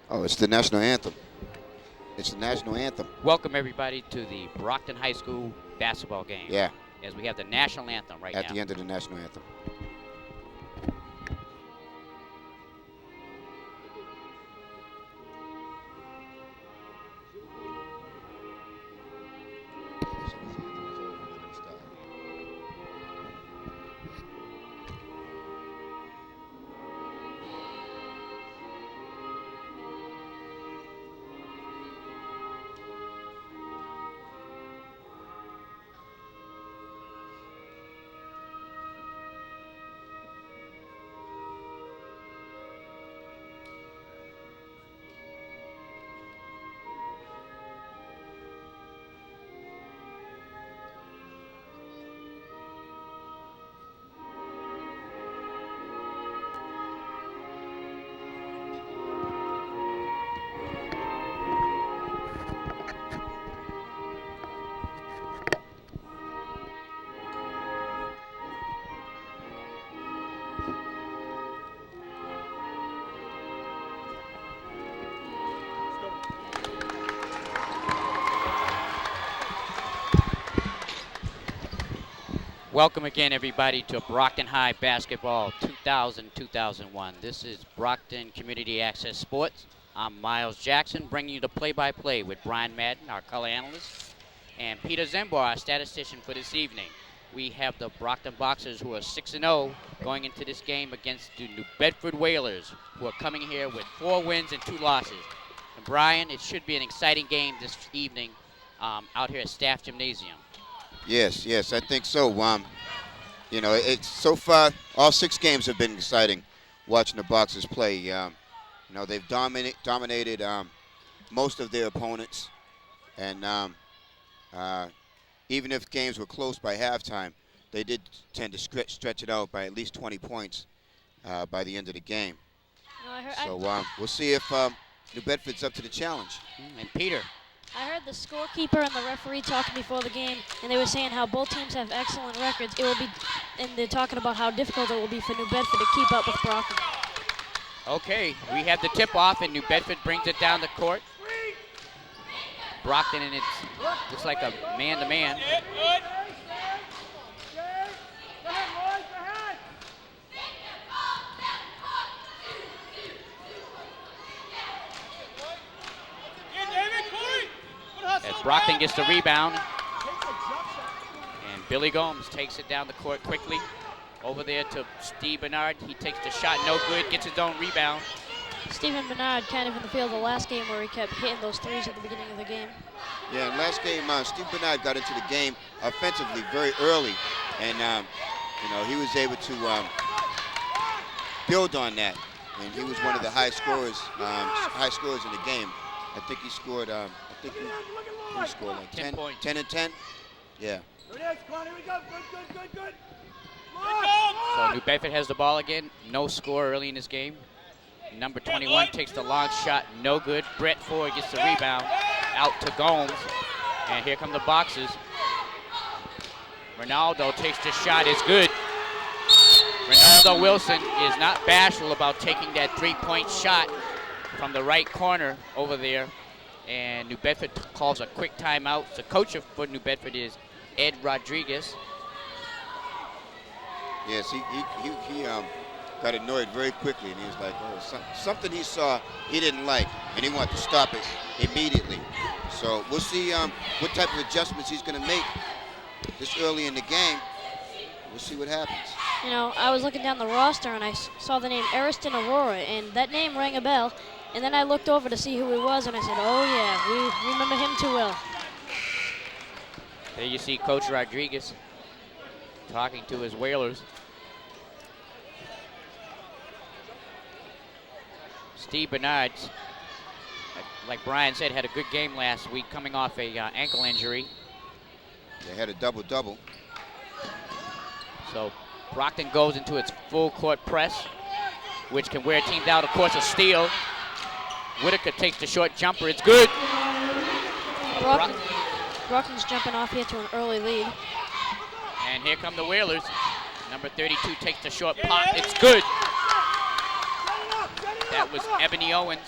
Oh, it's the national anthem. It's the national anthem. Welcome everybody to the Brockton High School basketball game. Yeah, As we have the national anthem right at now. the end of the national anthem. Welcome again everybody to Brockton High Basketball 2000-2001. This is Brockton Community Access Sports. I'm Miles Jackson bringing you the play-by-play with Brian Madden, our color analyst, and Peter Zembar, our statistician for this evening. We have the Brockton Boxers who are 6-0 going into this game against the New Bedford Whalers who are coming here with 4 wins and 2 losses. And Brian, it should be an exciting game this evening out here at Staff Gymnasium. Yes, I think so. You know, it's so far all 6 games have been exciting. Watching the Boxers play, you know, they've dominated most of their opponents, and even if games were close by halftime, they did tend to stretch it out by at least 20 points by the end of the game. No, We'll see if New Bedford's up to the challenge. And Peter. I heard the scorekeeper and the referee talking before the game, and they were saying how both teams have excellent records. And they're talking about how difficult it will be for New Bedford to keep up with Brockton. Okay, we have the tip-off, and New Bedford brings it down the court. Brockton, and it looks like a man-to-man. As Brockton gets the rebound, and Billy Gomes takes it down the court quickly. Over there to Steve Bernard. He takes the shot, no good, gets his own rebound. Stephen Bernard kind of in the field the last game where he kept hitting those threes at the beginning of the game. Yeah, and last game, Steve Bernard got into the game offensively very early, and you know, he was able to build on that, and he was one of the high scorers in the game. I think he scored. He scored like 10 points. 10 and 10. Yeah. So New Bedford has the ball again. No score early in this game. Number 21 takes the long shot, no good. Brett Ford gets the rebound, out to Gomes. And here come the Boxers. Ronaldo takes the shot, it's good. Ronaldo Wilson is not bashful about taking that 3-point shot from the right corner over there. And New Bedford calls a quick timeout. The coach for New Bedford is Ed Rodriguez. Yes, he got annoyed very quickly, and he was like, oh, something he saw he didn't like, and he wanted to stop it immediately. So we'll see what type of adjustments he's going to make this early in the game. We'll see what happens. You know, I was looking down the roster and I saw the name Ariston Aurora, and that name rang a bell. And then I looked over to see who he was, and I said, oh yeah, we remember him too well. There you see Coach Rodriguez talking to his Whalers. Steve Bernard, like Brian said, had a good game last week coming off a ankle injury. They had a double-double. So Brockton goes into its full court press, which can wear teams out. Of course, a steal. Whitaker takes the short jumper. It's good. Brockton's jumping off here to an early lead. And here come the Whalers. Number 32 takes the short pop. It's good. That was Ebony Owens,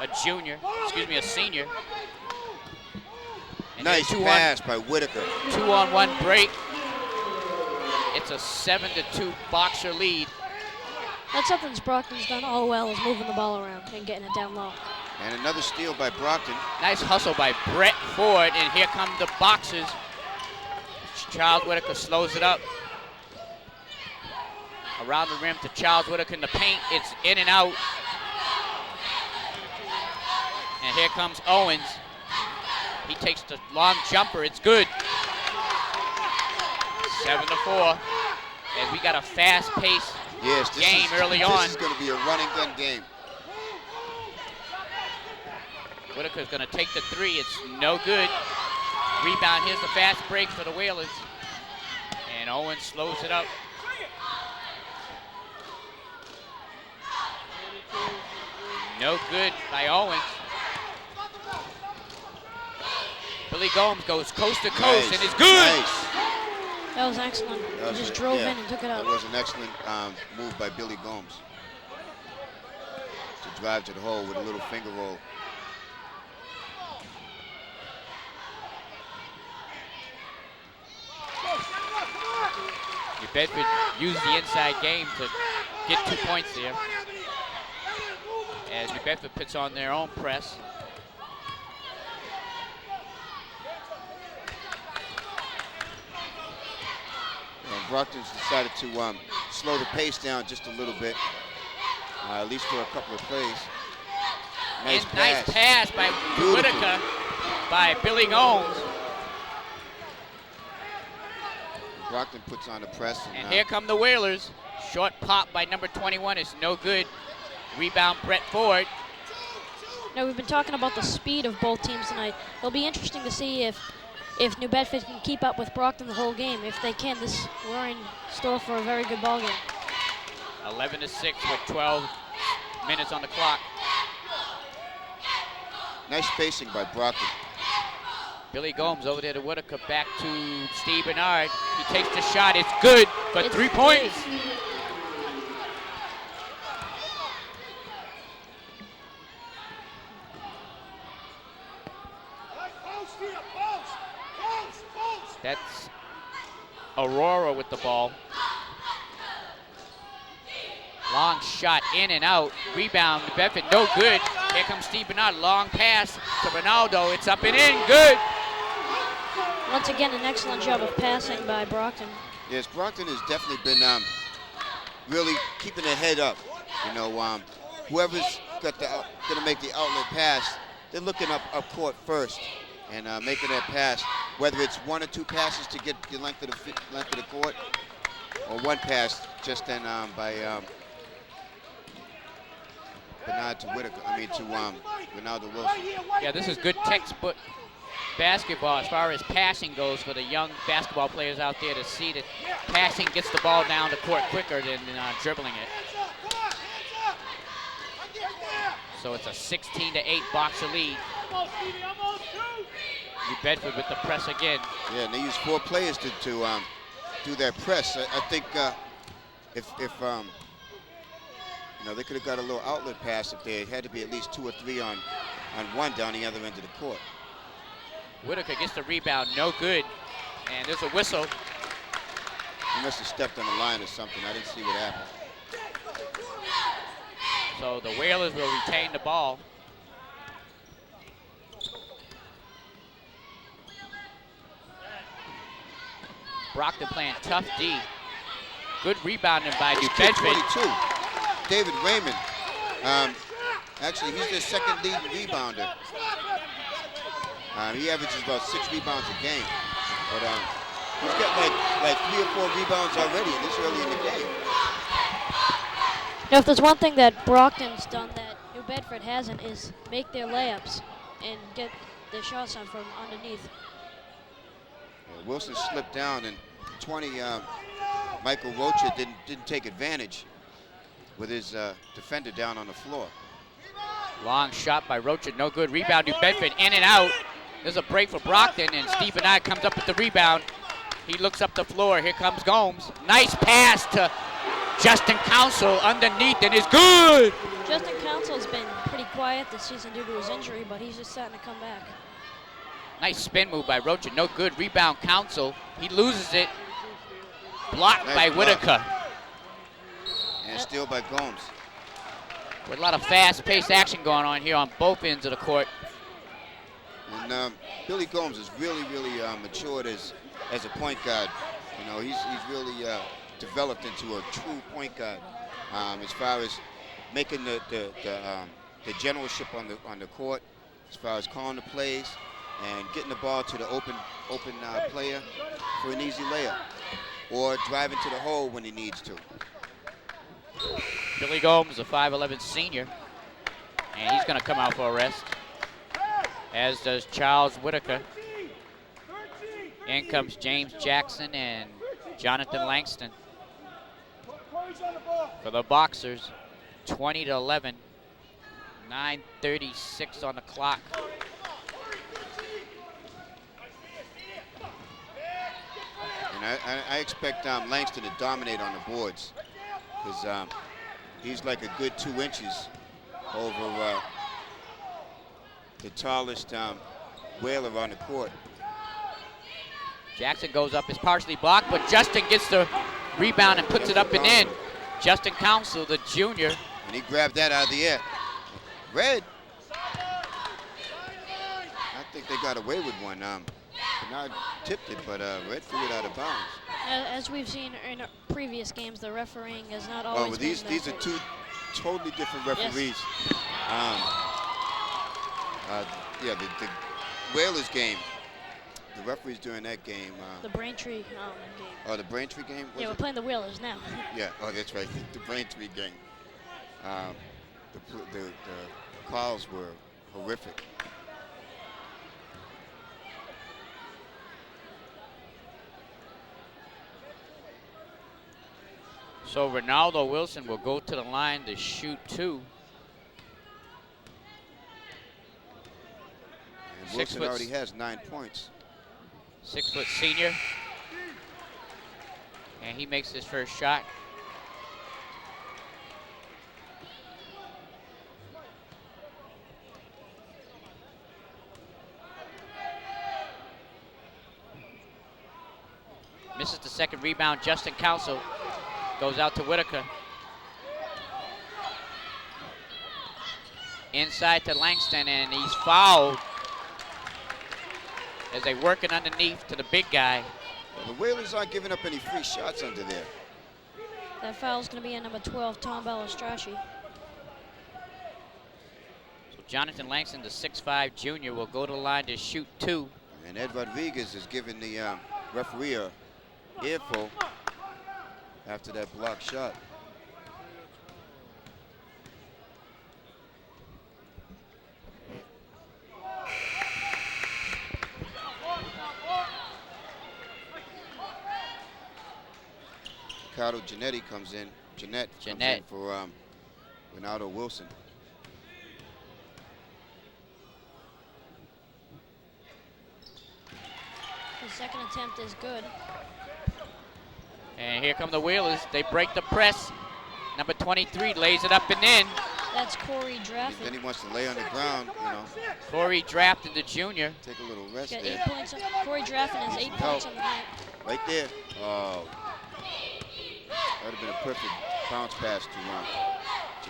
a senior. And Nice pass by Whitaker. 2-on-1 break. It's a 7-2 Boxer lead. That's something Brockton's done all well, is moving the ball around and getting it down low. And another steal by Brockton. Nice hustle by Brett Ford, and here come the Boxers. Charles Whitaker slows it up. Around the rim to Charles Whitaker in the paint. It's in and out. And here comes Owens. He takes the long jumper. It's good. 7-4. As we got a fast-paced game early on. This is going to be a run-and-gun game. Whitaker's going to take the three. It's no good. Rebound. Here's the fast break for the Whalers. And Owens slows it up. No good by Owens. Billy Gomes goes coast to coast and is good. Nice. That was excellent. He just drove in and took it out. That was an excellent move by Billy Gomes to drive to the hole with a little finger roll. New Bedford used the inside game to get 2 points there. As New Bedford puts on their own press. And Brockton's decided to slow the pace down just a little bit, at least for a couple of plays. Nice pass by Whitaker by Billy Gomes. Brockton puts on the press. And here come the Whalers. Short pop by number 21 is no good. Rebound Brett Ford. Now, we've been talking about the speed of both teams tonight. It'll be interesting to see if New Bedford can keep up with Brockton the whole game. If they can, we're in store for a very good ball game. 11-6 with 12 minutes on the clock. Nice spacing by Brockton. Billy Gomes over there to Whitaker, back to Steve Bernard. He takes the shot. It's good for 3 points. That's Aurora with the ball. Long shot in and out. Rebound, Bedford, no good. Here comes Steve Bernard. Long pass to Ronaldo. It's up and in. Good. Once again, an excellent job of passing by Brockton. Yes, Brockton has definitely been really keeping their head up. You know, whoever's going to make the outlet pass, they're looking up court first and making that pass. Whether it's 1 or 2 passes to get the length of the court, or 1 pass just then by Bernard to Whitaker. To Ronaldo Wilson. Yeah, this is good textbook basketball as far as passing goes for the young basketball players out there to see that passing gets the ball down the court quicker than dribbling it. So it's a 16-8 Boxer lead. New Bedford with the press again. Yeah, and they use 4 players to do that press. I think if they could have got a little outlet pass if they had to be at least 2 or 3 on one down the other end of the court. Whitaker gets the rebound, no good. And there's a whistle. He must have stepped on the line or something. I didn't see what happened. So the Whalers will retain the ball. Brockton playing tough D. Good rebounding by New Bedford. 22. David Raymond. Actually, he's their second leading rebounder. He averages about 6 rebounds a game. But he's got like 3 or 4 rebounds already this early in the game. Now, if there's one thing that Brockton's done that New Bedford hasn't, is make their layups and get their shots on from underneath. Wilson slipped down, and 20, Michael Rocha didn't take advantage with his defender down on the floor. Long shot by Rocha, no good. Rebound, New Bedford, in and out. There's a break for Brockton, and Steve Bernard comes up with the rebound. He looks up the floor. Here comes Gomes. Nice pass to Justin Council underneath, and it's good. Justin Council Council's been pretty quiet this season due to his injury, but he's just starting to come back. Nice spin move by Rocha. No good. Rebound Council. He loses it. Blocked Nice by block. Whitaker. And steal by Gomes. With a lot of fast-paced action going on here on both ends of the court. And Billy Gomes is really matured as a point guard. You know, he's really developed into a true point guard as far as making the generalship on the court, as far as calling the plays and getting the ball to the open player for an easy layup, or driving to the hole when he needs to. Billy Gomes, a 5'11 senior, and he's going to come out for a rest, as does Charles Whitaker. In comes James Jackson and Jonathan Langston. For the Boxers, 20-11, 9:36 on the clock. And I expect Langston to dominate on the boards, because he's like a good 2 inches over the tallest Whaler on the court. Jackson goes up, is partially blocked, but Justin gets the rebound and puts it up and in. Justin Council, the junior. And he grabbed that out of the air. Red. I think they got away with one. Bernard tipped it, but Red threw it out of bounds. As we've seen in previous games, the refereeing is not always. Oh, well, these are two totally different referees. Yes. Yeah, the Whalers game. The referees during that game. The Braintree game. Oh, the Braintree game? Yeah, we're playing the Whalers now. Yeah, oh, that's right, the Braintree game. The calls were horrific. So Ronaldo Wilson will go to the line to shoot 2. And Wilson already has 9 points. 6-foot senior. And he makes his first shot. Misses the second rebound. Justin Council goes out to Whitaker. Inside to Langston, and he's fouled as they working underneath to the big guy. The Whalers aren't giving up any free shots under there. That foul's going to be on number 12, Tom Balistracci. So Jonathan Langston, the 6'5 junior, will go to the line to shoot 2. And Ed Rodriguez is giving the referee a earful after that blocked shot. Ricardo Giannetti comes in. Jeanette comes in for Ronaldo Wilson. His second attempt is good. And here come the Whalers. They break the press. Number 23 lays it up and in. That's Corey Drafford. Then he wants to lay on the ground, you know. Corey drafted the junior. Take a little rest Got there. 8 points. Corey Drafford has 8 points on the night. Right there. Oh. That would have been a perfect bounce pass to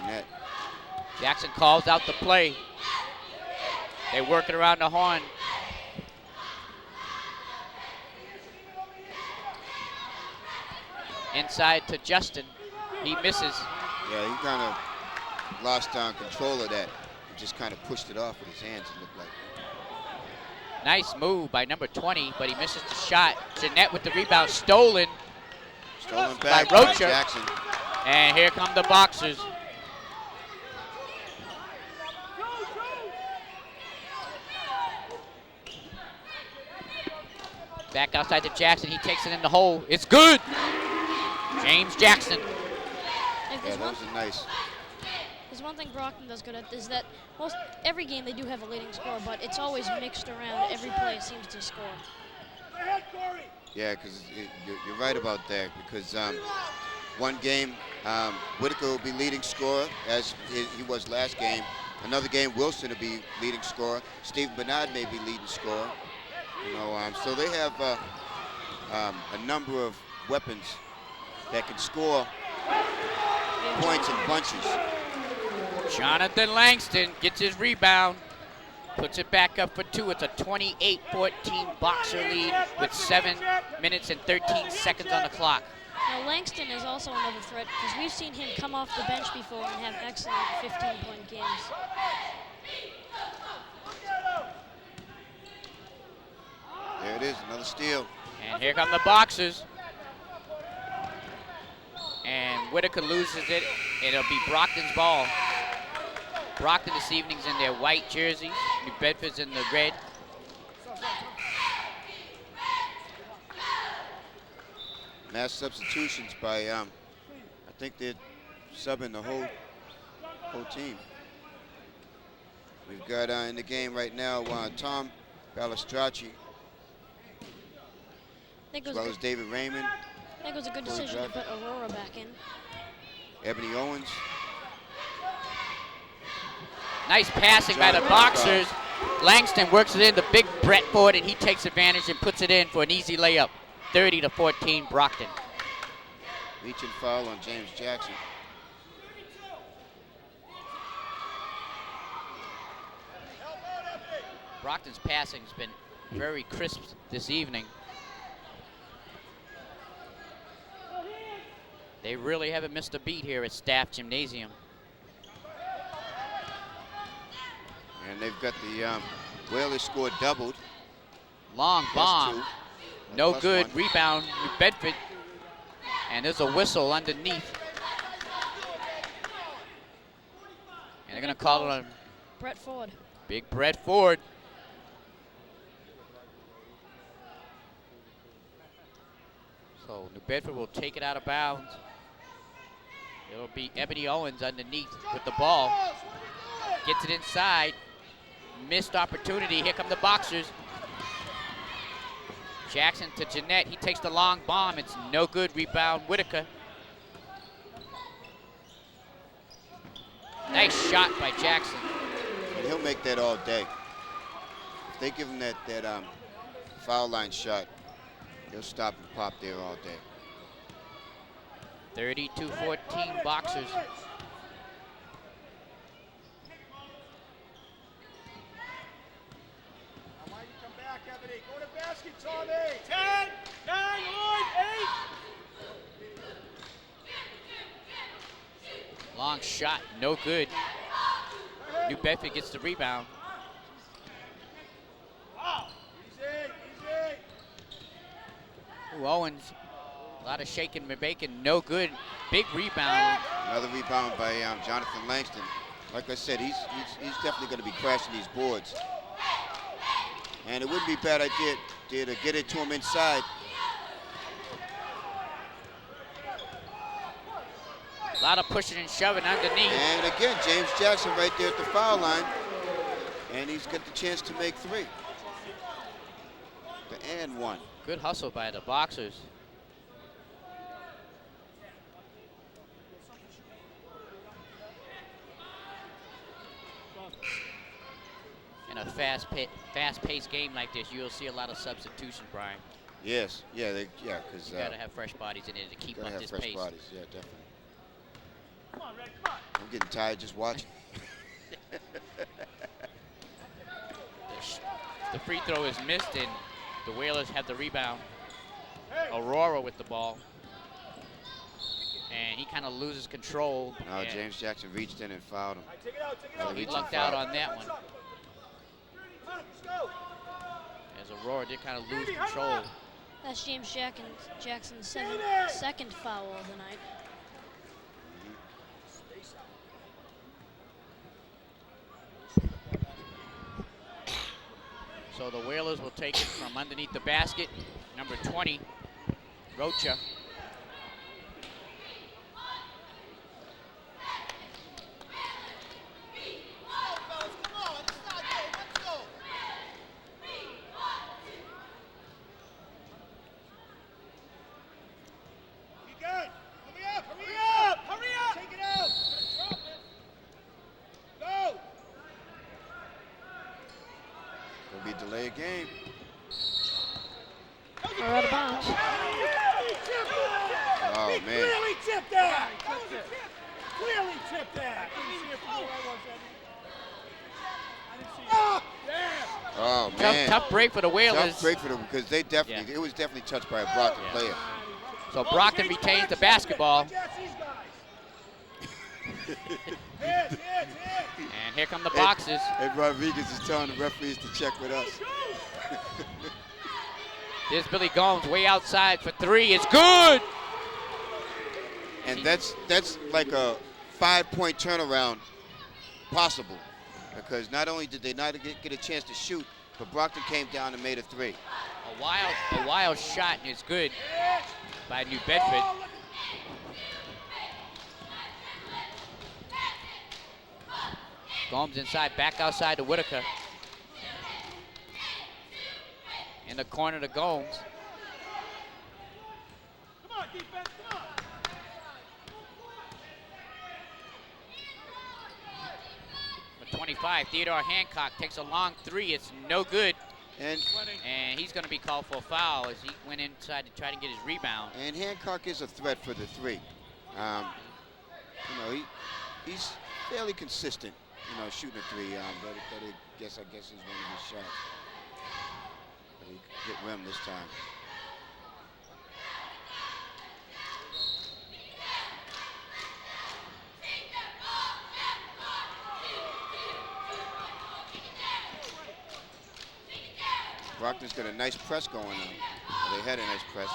Jeanette. Jackson calls out the play. They work it around the horn. Inside to Justin. He misses. Yeah, he kind of lost control of that. He just kind of pushed it off with his hands, it looked like. Nice move by number 20, but he misses the shot. Jeanette with the rebound, stolen. Stolen back by by Rocha. Jackson. And here come the Boxers. Back outside to Jackson. He takes it in the hole. It's good. James Jackson. Yeah, that was nice. There's one thing Brockton does good at is that every game they do have a leading scorer, but it's always mixed around. Every play seems to score. Yeah, because you're right about that, because One game, Whitaker will be leading scorer as he was last game. Another game, Wilson will be leading scorer. Stephen Bernard may be leading scorer. You know, so they have a number of weapons that can score points in bunches. Jonathan Langston gets his rebound, puts it back up for 2. It's a 28-14 Boxer lead with 7 minutes and 13 seconds on the clock. Now Langston is also another threat because we've seen him come off the bench before and have excellent 15-point games. There it is, another steal. And here come the Boxers. And Whitaker loses it. It'll be Brockton's ball. Brockton this evening's in their white jerseys. New Bedford's in the red. Mass substitutions by, I think they're subbing the whole team. We've got in the game right now Tom Balistracci, as well as David Raymond. I think it was a good decision to put Aurora back in. Ebony Owens. Nice passing by the Boxers. Langston works it in the big Bedford, and he takes advantage and puts it in for an easy layup. 30-14 Brockton. Reaching foul on James Jackson. Brockton's passing's been very crisp this evening. They really haven't missed a beat here at Staff Gymnasium. And they've got the Whalers scored doubled. Long bomb. 2. No good. 1. Rebound, New Bedford. And there's a whistle underneath. And they're going to call it on Brett Ford. Big Brett Ford. So New Bedford will take it out of bounds. It'll be Ebony Owens underneath with the ball. Gets it inside. Missed opportunity. Here come the Boxers. Jackson to Jeanette. He takes the long bomb. It's no good. Rebound, Whitaker. Nice shot by Jackson. And he'll make that all day. If they give him that foul line shot, he'll stop and pop there all day. 32-14 Boxers. Go to basket, Tommy. 10, 9, 8. Long shot, no good. New Bedford gets the rebound. Ooh, Owens, a lot of shaking and baking, no good. Big rebound. Another rebound by Jonathan Langston. Like I said, he's definitely going to be crashing these boards. And it wouldn't be a bad idea to get it to him inside. A lot of pushing and shoving underneath. And again, James Jackson right there at the foul line. And he's got the chance to make 3. And 1. Good hustle by the Boxers. In a fast-paced game like this, you'll see a lot of substitution, Brian. Yes, because You gotta have fresh bodies in there to keep up this pace. bodies. Yeah, definitely. I'm getting tired just watching. The free throw is missed, and the Whalers have the rebound. Aurora with the ball. And he kind of loses control. No, James Jackson reached in and fouled him. He lucked out on that one. As Aurora did kind of lose control. That's James Jackson's second foul of the night. So the Whalers will take it from underneath the basket. Number 20, Rocha. be a delay of game. Or out of bounds. Oh, man. Clearly tipped that. Clearly tipped that. Oh, man. Tough break for the Whalers. Tough break for them because they definitely, it was definitely touched by a Brockton player. So Brockton retains the basketball. And here come the boxes. And Rodriguez is telling the referees to check with us. There's Billy Gomes way outside for three. It's good. And that's like a 5-point turnaround possible, because not only did they not get a chance to shoot, but Brockton came down and made a three. A wild shot, and it's good by New Bedford. Gomes inside, back outside to Whitaker. In the corner to Gomes. Come on, defense, come on. For 25, Theodore Hancock takes a long three. It's no good. And he's going to be called for a foul as he went inside to try to get his rebound. And Hancock is a threat for the three. You know, he's fairly consistent, you know, shooting a three. I guess is one of his shots. But he hit rim this time. Brockton's got a nice press going on. Well, they had a nice press.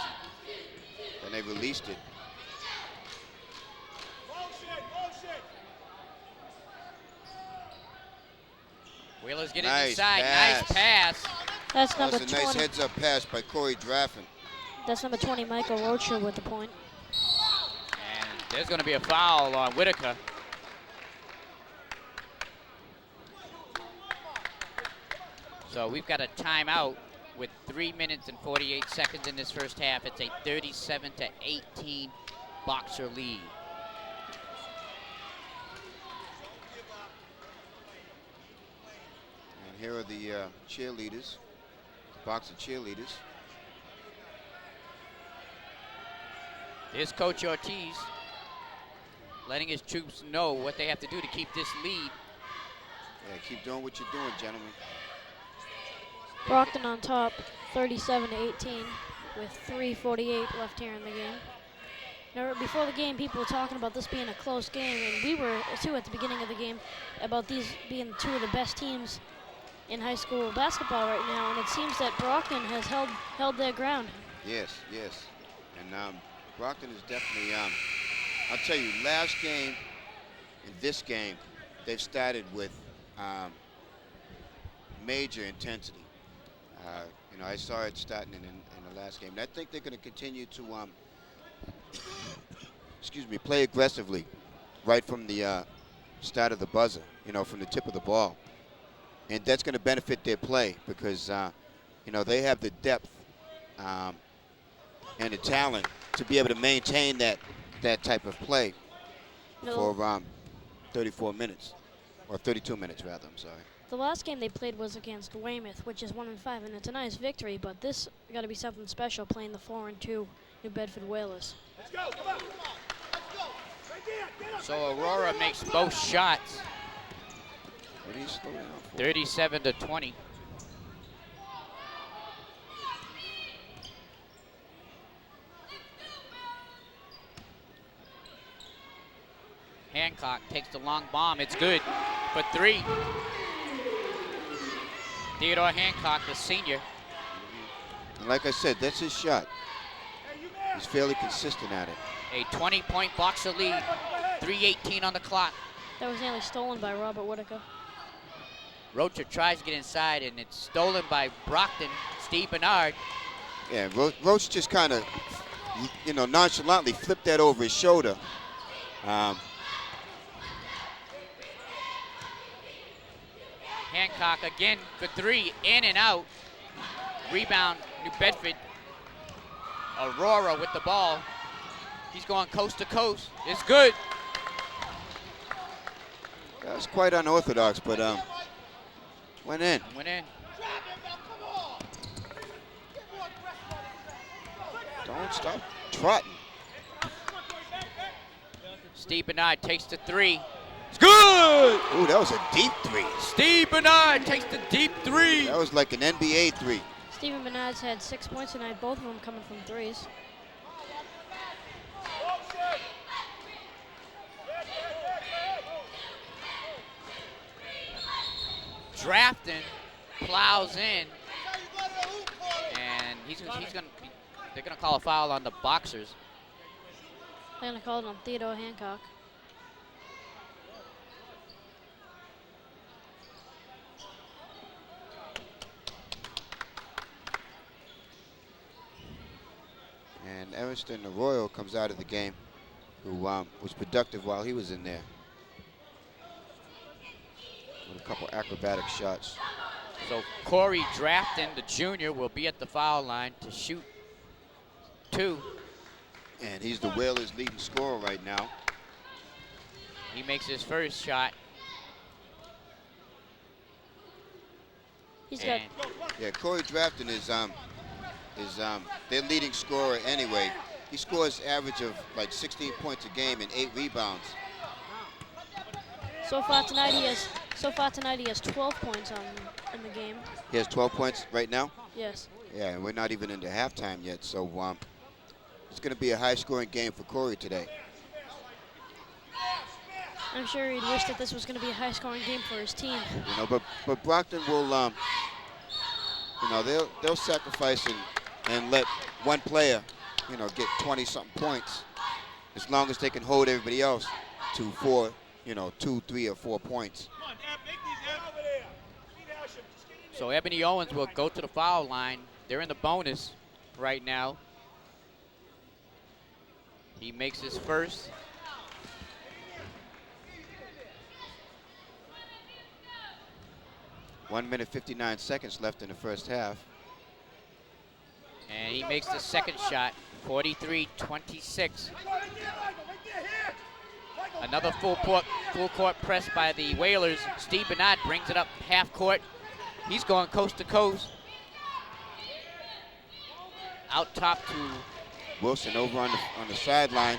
Then they released it. Whalers get it Nice inside. pass. Nice pass. That's number That was 20. a nice heads-up pass by Corey Draffin. That's number 20, Michael Rocha with the point. And there's going to be a foul on Whitaker. So we've got a timeout with 3 minutes and 48 seconds in this first half. It's a 37-18 Boxer lead. And here are the cheerleaders, the Boxer cheerleaders. Here's Coach Ortiz letting his troops know what they have to do to keep this lead. Yeah, keep doing what you're doing, gentlemen. Brockton on top, 37-18, with 3:48 left here in the game. Now, before the game, people were talking about this being a close game, and we were too at the beginning of the game about these being two of the best teams in high school basketball right now, and it seems that Brockton has held their ground. Yes, yes. And Brockton is definitely, I'll tell you, last game and this game, they've started with major intensity. You know, I saw it starting in the last game. And I think they're going to continue to, play aggressively right from the start of the buzzer, you know, from the tip of the ball. And that's going to benefit their play because, you know, they have the depth and the talent to be able to maintain that type of play for 34 minutes, or 32 minutes rather, I'm sorry. The last game they played was against Weymouth, which is 1-5, and it's a nice victory, but this got to be something special playing the 4-2 New Bedford Whalers. Let's go, come on. Let's go. Right there, get up. So Aurora makes both shots. What do you slow down for? 37-20. Hancock takes the long bomb. It's good for three. Theodore Hancock, the senior. And like I said, that's his shot. He's fairly consistent at it. A 20-point Boxer lead. 3:18 on the clock. That was nearly stolen by Robert Whitaker. Rocha tries to get inside, and it's stolen by Brockton, Steve Bernard. Yeah, Roach just kind of, you know, nonchalantly flipped that over his shoulder. Hancock again for three, in and out. Rebound, New Bedford. Aurora with the ball. He's going coast to coast. It's good. That was quite unorthodox, but went in. Went in. Don't stop trotting. Steve Bernard takes the three. It's good! Ooh, that was a deep three. Steve Bernard takes the deep three. That was like an NBA three. Stephen Bernard's had 6 points tonight, both of them coming from threes. Drafton plows in, and they're gonna call a foul on the Boxers. They're going to call it on Theodore Hancock. And Evanston Arroyo comes out of the game, who was productive while he was in there. With a couple acrobatic shots. So Corey Drafton, the junior, will be at the foul line to shoot 2. And he's the Whalers' leading scorer right now. He makes his first shot. He's got Yeah, Corey Drafton is their leading scorer anyway. He scores average of like 16 points a game and 8 rebounds. so far tonight he has 12 points in the game. He has 12 points right now. Yes. Yeah, and we're not even into halftime yet, so it's going to be a high-scoring game for Corey today. I'm sure he'd wish that this was going to be a high-scoring game for his team. You know, but Brockton will, you know, they'll sacrifice and let one player, you know, get 20-something points, as long as they can hold everybody else to 4, you know, 2, 3, or 4 points. So Ebony Owens will go to the foul line. They're in the bonus right now. He makes his first. One minute, 59 seconds left in the first half. And he makes the second shot, 43-26. Another full court press by the Whalers. Steve Bernard brings it up half court. He's going coast to coast. Out top to Wilson over on the sideline.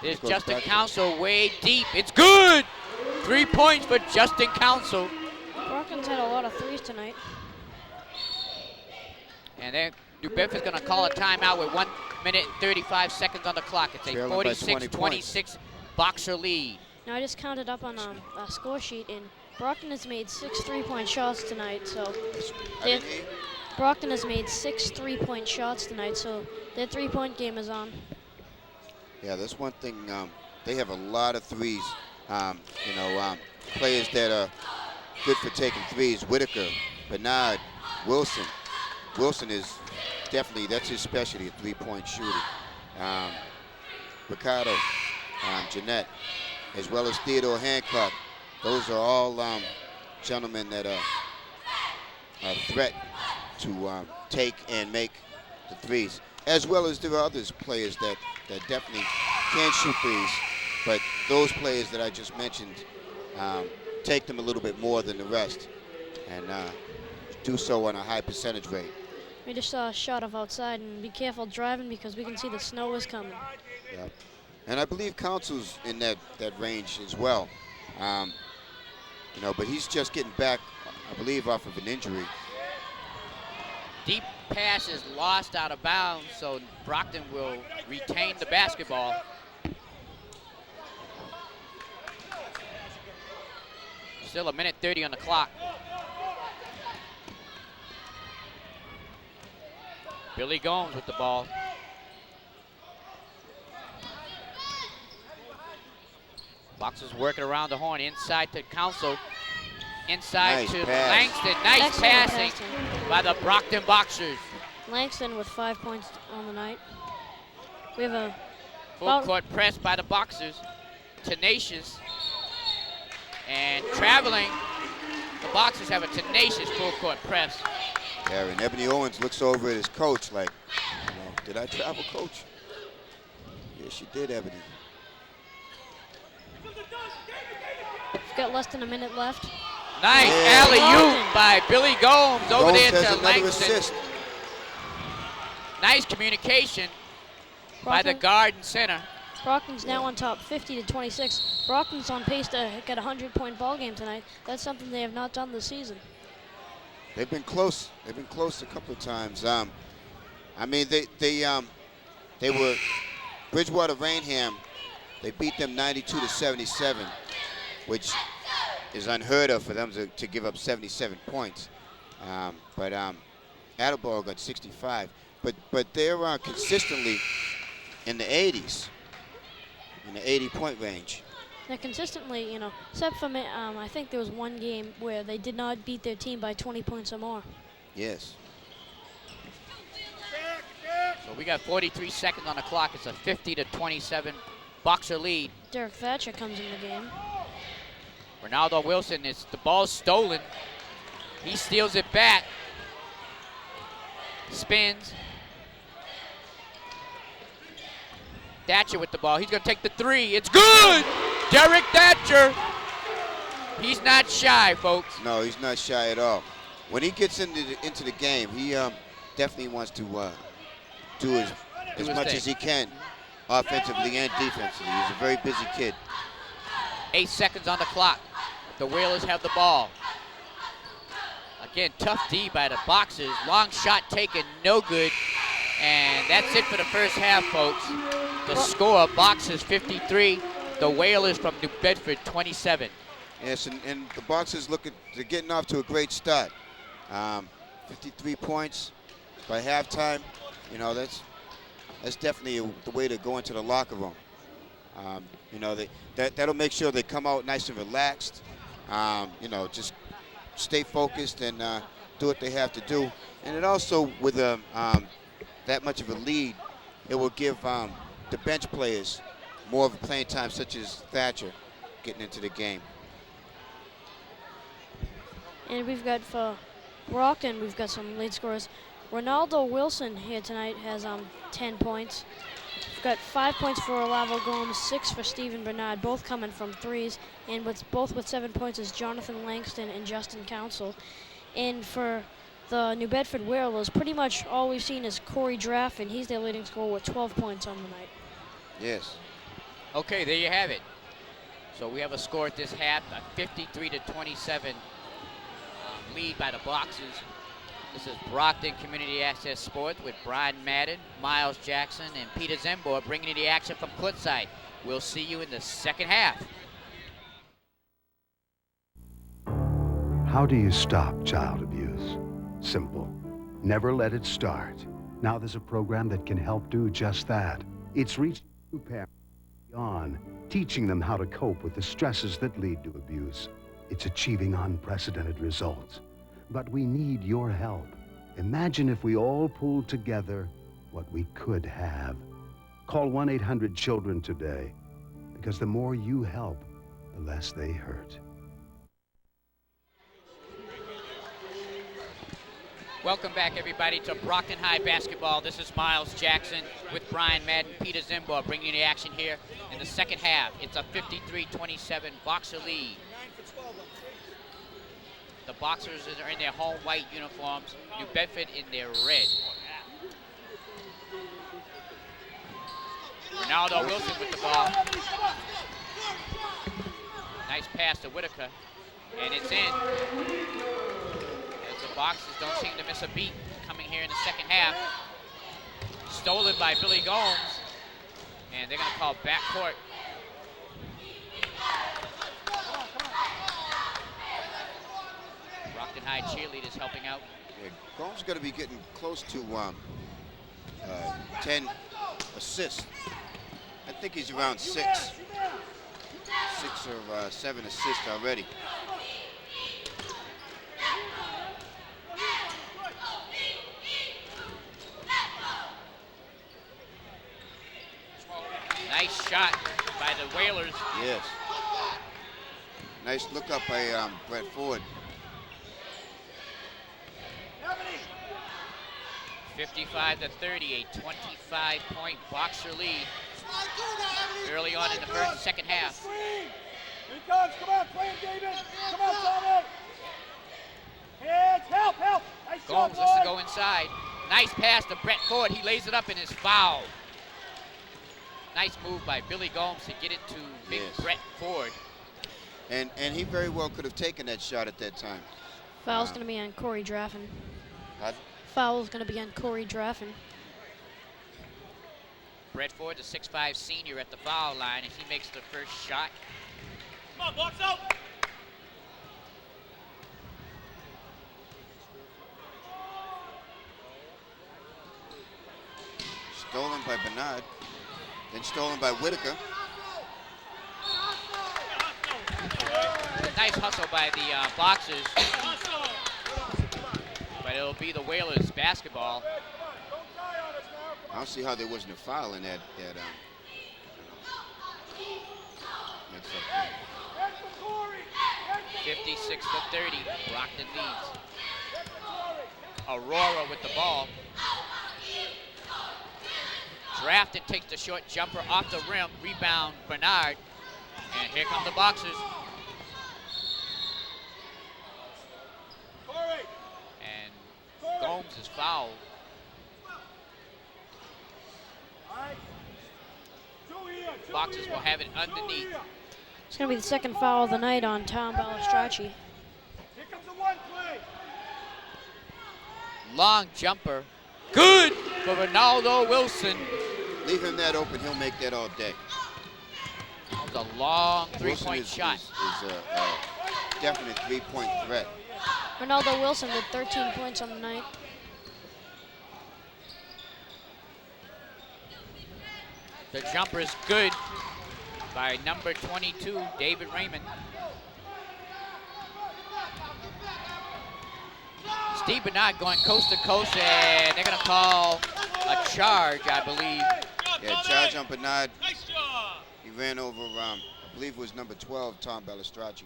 there's Goes Justin back. Council way deep. It's good! 3 points for Justin Council. Brockton's had a lot of threes tonight. And then New Bedford's going to call a timeout with 1 minute and 35 seconds on the clock. It's a Trailing by 20 46-26 Boxer lead. Now I just counted up on a score sheet, and Brockton has made 6 3-point shots tonight. So Brockton has made 6 3-point shots tonight. So their 3-point game is on. Yeah, that's one thing. They have a lot of threes. You know, players that are good for taking threes. Whitaker, Bernard, Wilson. Wilson is definitely, that's his specialty, a 3-point shooter. Ricardo, Jeanette, as well as Theodore Hancock. Those are all gentlemen that are a threat to take and make the threes, as well as there are others players that definitely can shoot threes, but those players that I just mentioned take them a little bit more than the rest, and do so on a high percentage rate. We just saw a shot of outside, and be careful driving because we can see the snow is coming. Yeah. And I believe Council's in that range as well. You know, but he's just getting back, I believe, off of an injury. Deep pass is lost out of bounds, so Brockton will retain the basketball. Still a minute 30 on the clock. Billy Gomes with the ball. Boxers working around the horn, inside to Council. Inside Nice to pass. Langston. Nice Excellent passing by the Brockton Boxers. Langston with 5 points on the night. We have a Full court press by the Boxers. Tenacious. And traveling. The Boxers have a tenacious full court press. Yeah, and Ebony Owens looks over at his coach like, you know, did I travel, coach? Yes, you did, Ebony. we've got less than a minute left. Nice Yeah. alley-oop by Billy Gomes over Gomes there has to another Langston. assist. Nice communication by the Brockton- guard and center. Brockton's now on top, 50-26. Brockton's on pace to get a 100-point ball game tonight. That's something they have not done this season. They've been close. They've been close a couple of times. I mean, they were Bridgewater Rainham. They beat them 92-77, which is unheard of for them to give up 77 points. But Attleboro got 65. But they're consistently in the 80s, in the 80-point range. They're consistently, except for, I think there was one game where they did not beat their team by 20 points or more. Yes. So we got 43 seconds on the clock. It's a 50-27 Boxer lead. Derek Thatcher comes in the game. Ronaldo Wilson, the ball's stolen. He steals it back. Spins. Thatcher with the ball. He's going to take the three. It's good! Derek Thatcher. He's not shy, folks. No, he's not shy at all. When he gets into the game, he definitely wants to do as much as he can, offensively and defensively. He's a very busy kid. 8 seconds on the clock. The Whalers have the ball. Again, tough D by the Boxers. Long shot taken, no good. And that's it for the first half, folks. The score, Boxers 53, the Whalers from New Bedford 27. Yes, and the Boxers they're getting off to a great start. 53 points by halftime. That's definitely the way to go into the locker room. That'll make sure they come out nice and relaxed. Just stay focused and do what they have to do. And it also, with that much of a lead, it will give the bench players more of a playing time, such as Thatcher getting into the game. And we've got for Brockton, we've got some lead scorers. Ronaldo Wilson here tonight has 10 points. We've got 5 points for Olavo Gomes, 6 for Stephen Bernard, both coming from threes. And both with 7 points is Jonathan Langston and Justin Council. And for the New Bedford Whalers, pretty much all we've seen is Corey Draff, and he's their leading scorer with 12 points on the night. Yes. Okay, there you have it. So we have a score at this half, a 53-27 lead by the Boxers. This is Brockton Community Access Sports with Brian Madden, Miles Jackson, and Peter Zembor bringing you the action from courtside. We'll see you in the second half. How do you stop child abuse? Simple. Never let it start. Now there's a program that can help do just that. It's reaching new parents beyond, teaching them how to cope with the stresses that lead to abuse. It's achieving unprecedented results. But we need your help. Imagine if we all pulled together what we could have. Call 1-800-CHILDREN today, because the more you help, the less they hurt. Welcome back, everybody, to Brockton High basketball. This is Miles Jackson with Brian Madden, Peter Zembor bringing you the action here in the second half. It's a 53-27 Boxer lead. The Boxers are in their home white uniforms, New Bedford in their red. Ronaldo Wilson with the ball. Nice pass to Whitaker, and it's in. As the Boxers don't seem to miss a beat coming here in the second half. Stolen by Billy Gomes, and they're going to call backcourt. Brockton High cheerleaders helping out. Yeah, Gomes going to be getting close to 10 assists. I think he's around 6 or 7 assists already. Nice shot by the Whalers. Yes. Nice look up by Brett Ford. 55-30, a 25-point Boxer lead early on in the second half. Here he comes. Come on, play him, David. Come on, Tommy. Hands, help. Nice Gomes job, looks to boy. go inside. Nice pass to Brett Ford. He lays it up and is fouled. Nice move by Billy Gomes to get it to big Brett Ford. And he very well could have taken that shot at that time. Foul's going to be on Corey Draffin. Foul's going to be on Corey Draffin. Brett Ford, the 6'5" senior at the foul line, and he makes the first shot. Come on, box out. Stolen by Bernard, then stolen by Whitaker. Nice hustle by the Boxers, but it'll be the Whalers basketball. I don't see how there wasn't a foul in that mix up there. 56 to 30, Brockton leads. Aurora with the ball. Drafton takes the short jumper off the rim, rebound Bernard, and here come the Boxers. And Gomes is fouled. Boxers will have it underneath. It's going to be the second foul of the night on Tom Balistracci. Long jumper. Good for Ronaldo Wilson. Leave him that open, he'll make that all day. That was a long three-point shot. Is a definite three-point threat. Ronaldo Wilson with 13 points on the night. The jumper is good by number 22, David Raymond. Steve Bernard going coast to coast, and they're going to call a charge, I believe. Yeah, charge on Bernard. He ran over, I believe it was number 12, Tom Balistracci.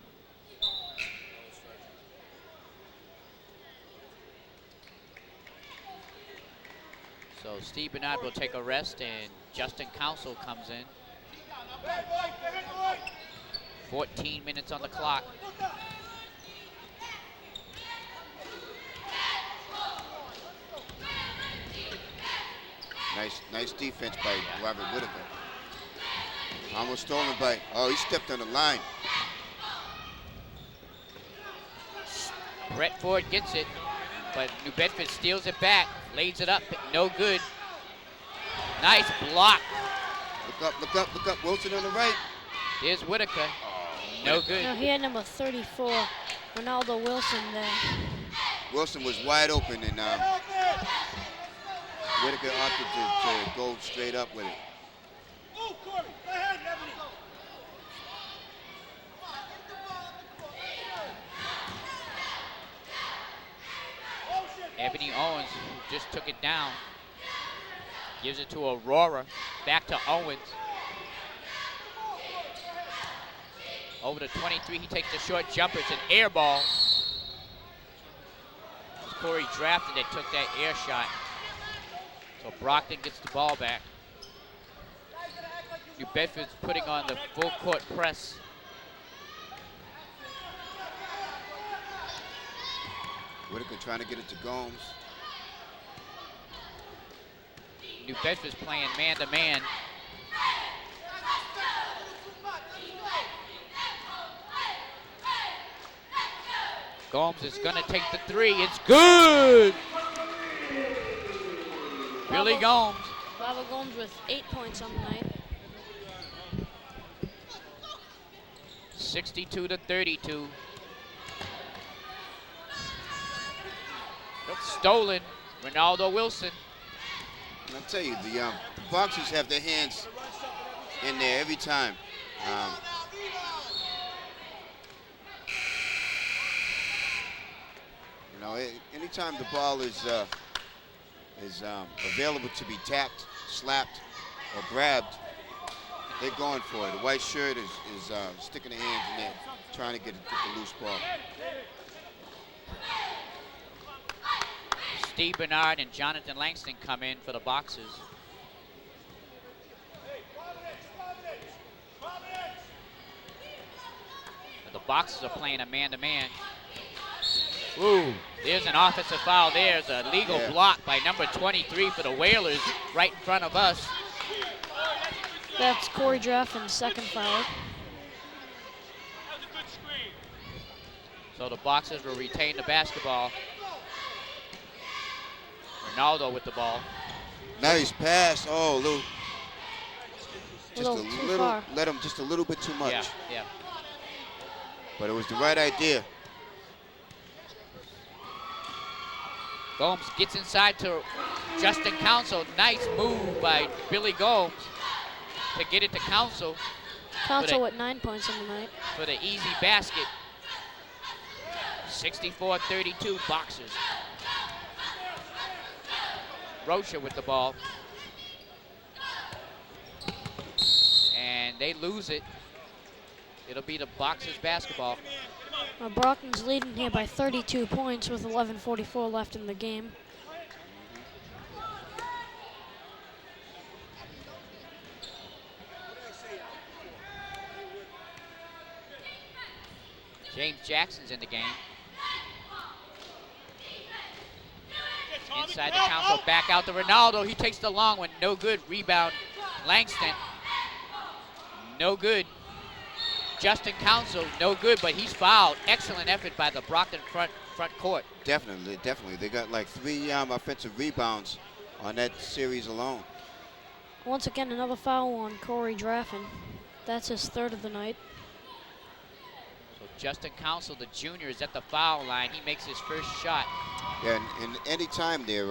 So Steve Bernard will take a rest, and Justin Council comes in. 14 minutes on the clock. Nice defense by Robert Whitaker. Almost stolen by, oh, he stepped on the line. Brett Ford gets it, but New Bedford steals it back, lays it up, no good. Nice block. Look up, Wilson on the right. Here's Whitaker, no good. No, he had number 34, Ronaldo Wilson there. Wilson was wide open, and Whitaker opted to go straight up with it. Ebony Owens, who just took it down, gives it to Aurora, back to Owens. Over to 23, he takes the short jumper, it's an air ball. It's Corey Drafton that took that air shot. So Brockton gets the ball back. New Bedford's putting on the full court press. Whitaker trying to get it to Gomes. New Bedford's playing man-to-man. Gomes is gonna take the three, it's good! Billy Gomes. Baba Gomes with 8 points on the night. 62 to 32. Stolen, Ronaldo Wilson. And I'll tell you, the Boxers have their hands in there every time. You know, anytime the ball is available to be tapped, slapped, or grabbed, they're going for it. The white shirt is sticking their hands in there, trying to get the loose ball. Steve Bernard and Jonathan Langston come in for the Boxers. The Boxers are playing a man-to-man. Ooh, there's an offensive foul. There's a legal Yeah. block by number 23 for the Whalers right in front of us. That's Corey Draffin's second foul. So the Boxers will retain the basketball. Ronaldo with the ball. Nice pass. Oh, just a Little too little, far. let him just a little bit too much. Yeah. But it was the right idea. Gomes gets inside to Justin Council. Nice move by Billy Gomes to get it to Council Council with 9 points on the night. for the easy basket. 64-32 Boxers. Rocha with the ball. And they lose it. It'll be the Boxers basketball. Brockton's leading here by 32 points with 11:44 left in the game. James Jackson's in the game. Inside the Council, back out to Ronaldo. He takes the long one, no good. Rebound, Langston, no good. Justin Council, no good, but he's fouled. Excellent effort by the Brockton front court. Definitely. They got like 3 offensive rebounds on that series alone. Once again, another foul on Corey Draffin. That's his third of the night. So Justin Council, the junior, is at the foul line. He makes his first shot. Yeah, and any time there,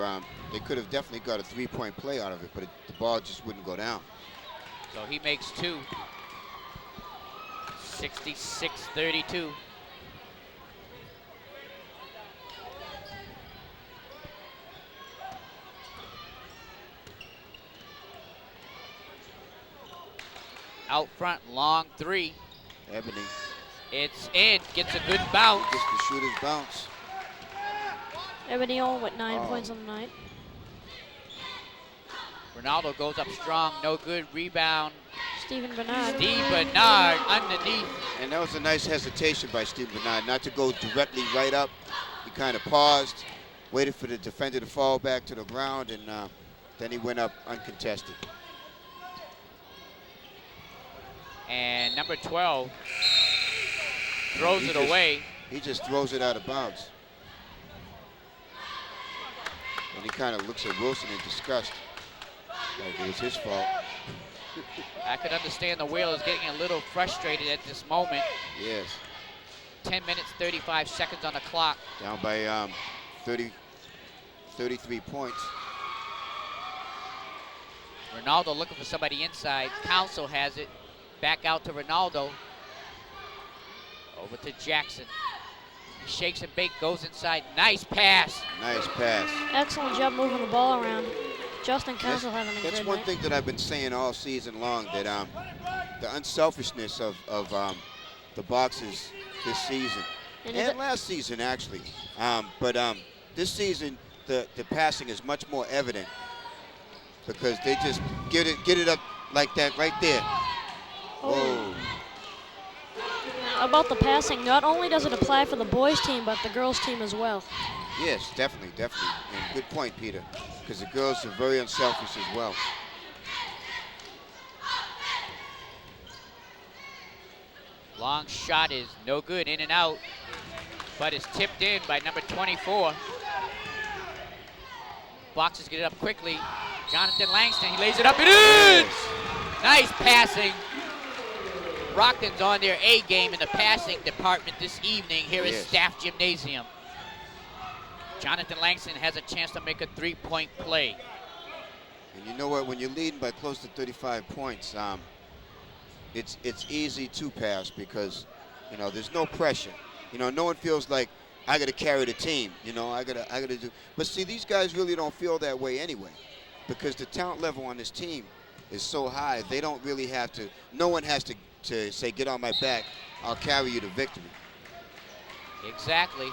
they could have definitely got a 3-point play out of it, but the ball just wouldn't go down. So he makes 2. 66-32. Out front, long 3. Ebony It's in, gets a good bounce. gets the shooter's bounce. Ebony on with 9 Oh. points on the night. Ronaldo goes up strong, no good. Rebound, Stephen Bernard. Steve Bernard underneath. And that was a nice hesitation by Steve Bernard, not to go directly right up. He kind of paused, waited for the defender to fall back to the ground, and then he went up uncontested. And number 12 throws it away. He just throws it out of bounds. And he kind of looks at Wilson in disgust, like it was his fault. I could understand the Whalers getting a little frustrated at this moment. Yes, 10 minutes, 35 seconds on the clock. down by 33 points. Ronaldo looking for somebody inside. Council has it. Back out to Ronaldo. Over to Jackson. He shakes and bakes, goes inside. Nice pass. Nice pass. Excellent job moving the ball around. Justin Council having a That's good one night. thing that I've been saying all season long, that the unselfishness of the Boxers this season And and last season actually, but this season the passing is much more evident because they just get it up like that right there. Whoa. About the passing, not only does it apply for the boys team, but the girls team as well. Yes, definitely. And good point, Peter, because the girls are very unselfish as well. Long shot is no good, in and out, but it's tipped in by number 24. Boxers get it up quickly. Jonathan Langston, he lays it up, it is! Nice passing. Brockton's on their A game in the passing department this evening here at Yes. Staff Gymnasium. Jonathan Langston has a chance to make a 3-point play. And you know what? When you're leading by close to 35 points, it's easy to pass because, there's no pressure. No one feels like I got to carry the team. I got to do. But see, these guys really don't feel that way anyway, because the talent level on this team is so high. They don't really have to. No one has to say, "Get on my back. I'll carry you to victory." Exactly.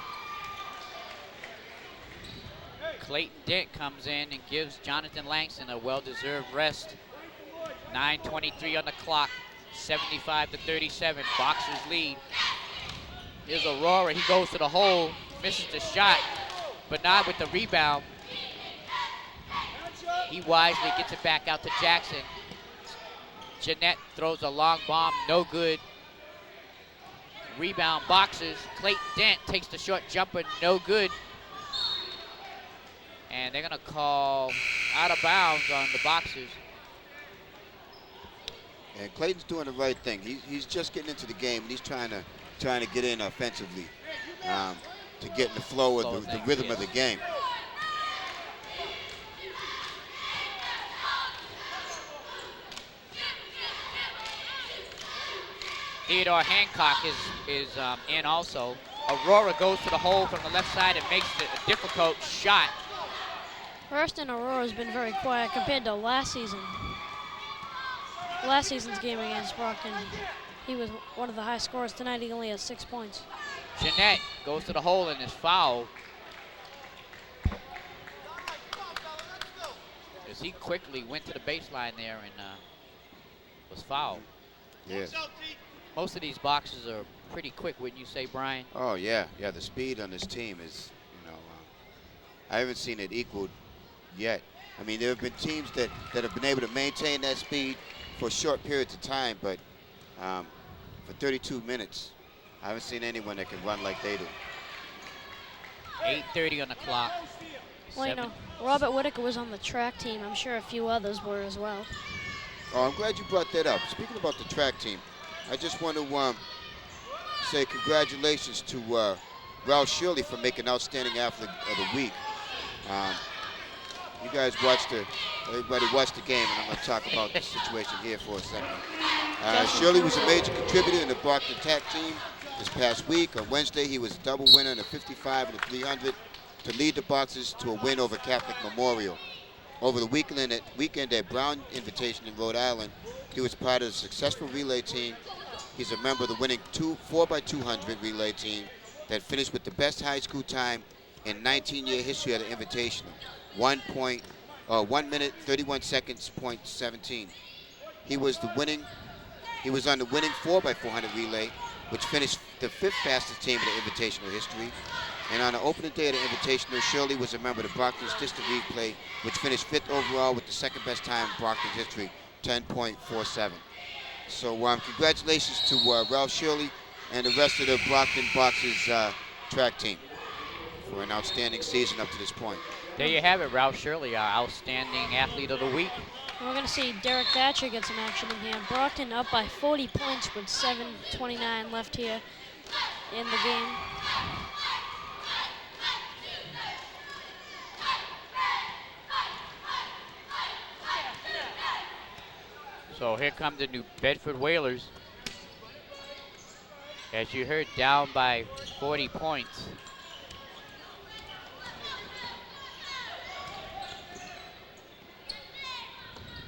Clayton Dent comes in and gives Jonathan Langston a well-deserved rest. 9:23 on the clock, 75-37, Boxers lead. Here's Aurora, he goes to the hole, misses the shot, but not with the rebound. He wisely gets it back out to Jackson. Jeanette throws a long bomb, no good. Rebound boxes. Clayton Dent takes the short jumper, no good. And they're gonna call out of bounds on the boxes. And Clayton's doing the right thing. He's just getting into the game, and he's trying to get in offensively to get in the flow of the rhythm of the game. Theodore Hancock is in also. Aurora goes to the hole from the left side and makes it a difficult shot. Rustin Aurora has been very quiet compared to last season. Last season's game against Brockton, he was one of the high scorers. Tonight he only has 6 points. Jeanette goes to the hole and is fouled. As he quickly went to the baseline there and was fouled. Yes. Most of these boxes are pretty quick, wouldn't you say, Brian? Oh, yeah. Yeah, the speed on this team is, I haven't seen it equaled yet. I mean, there have been teams that have been able to maintain that speed for short periods of time, but for 32 minutes, I haven't seen anyone that can run like they do. 8:30 on the clock. Well, Robert Whitaker was on the track team. I'm sure a few others were as well. Oh, I'm glad you brought that up. Speaking about the track team, I just want to say congratulations to Ralph Shirley for making Outstanding Athlete of the Week. You guys everybody watched the game, and I'm going to talk about the situation here for a second. Shirley was a major contributor in the Brockton Tech team this past week. On Wednesday, he was a double winner in the 55 and the 300 to lead the Boxers to a win over Catholic Memorial. Over the weekend at Brown Invitation in Rhode Island, he was part of the successful relay team. He's a member of the winning 4x200 relay team that finished with the best high school time in 19-year history of the Invitational. 1 minute 31 seconds, .17. He was on the winning 4x400 relay, which finished the 5th fastest team in the Invitational history. And on the opening day of the Invitational, Shirley was a member of the Brockton's district replay, which finished 5th overall with the 2nd best time in Brockton's history, 10.47. So congratulations to Ralph Shirley and the rest of the Brockton Boxers track team for an outstanding season up to this point. There you have it, Ralph Shirley, our Outstanding Athlete of the Week. We're going to see Derek Thatcher get some action in here. Brockton up by 40 points with 7:29 left here in the game. So here come the New Bedford Whalers. As you heard, down by 40 points.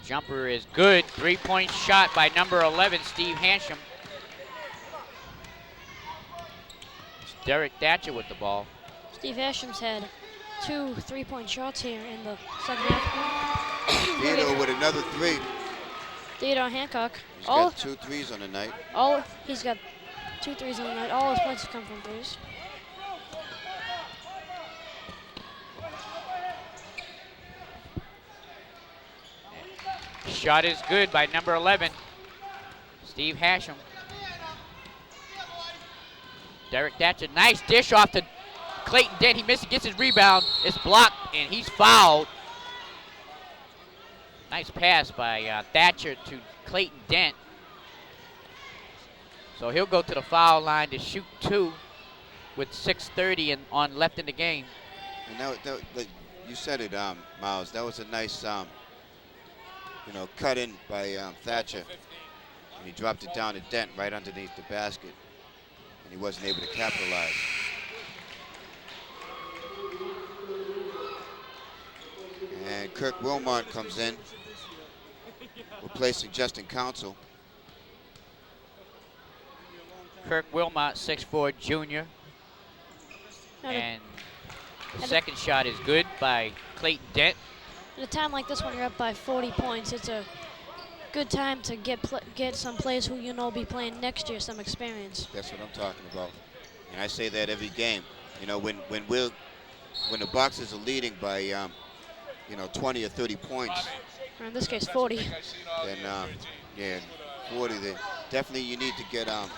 Jumper is good. 3-point shot by number 11, Steve Hansham. It's Derek Thatcher with the ball. Steve Hasham's had 2 3-point shots here in the second half. Theodore with another 3. Theodore Hancock. He's got 2 threes on the night. He's got 2 threes on the night. All his points have come from threes. Shot is good by number 11, Steve Hashem. Derek Thatcher, nice dish off to Clayton Dent. He misses, gets his rebound. It's blocked, and he's fouled. Nice pass by Thatcher to Clayton Dent. So he'll go to the foul line to shoot 2 with 6:30 on left in the game. And you said it, Miles. That was a nice, cut in by Thatcher. And he dropped it down to Dent right underneath the basket. And he wasn't able to capitalize. And Kirk Wilmot comes in, replacing Justin Council. Kirk Wilmot, 6'4" junior. And the second shot is good by Clayton Dent. At a time like this when you're up by 40 points, it's a good time to get some players who will be playing next year some experience. That's what I'm talking about. And I say that every game. You know, when the Boxers are leading by, you know, 20 or 30 points, Or in this case, 40. then yeah, 40. Then definitely you need to get the